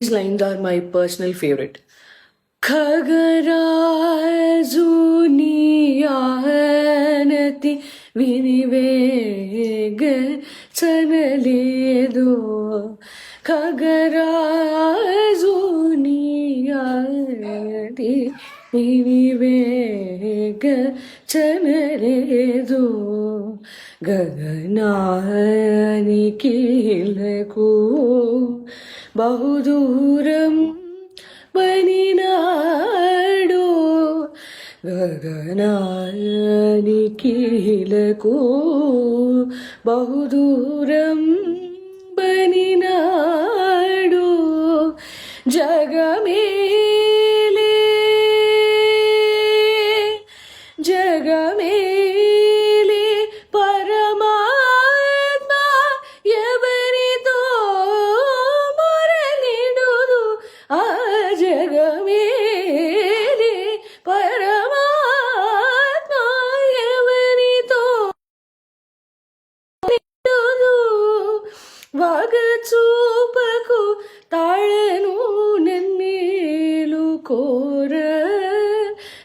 These lines are my personal favorite. ఖగరాజునియానతి వినివేగ చనలేదో ఖగరాజునియానతి వినివేగ చనలేదో గగనానికిలకు బహుదూరం బనినాడు గగనానికిలకు బహుదూరం బనినాడు జగమేలే జగమేలే పరమాత్మ ఎవరితో మొరలిడుదు ఆ జగమేలే పరమాత్మ ఎవరితో వగచూపకు తాళను నన్నేలు కోర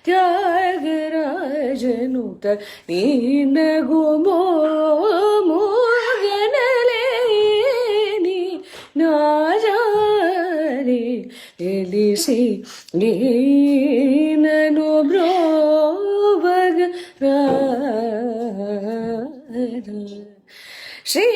త్యాగరాజనుత నీనగుమో మోగనలేని నాజారి తెలిసి నీనను బ్రోవగ శ్రీ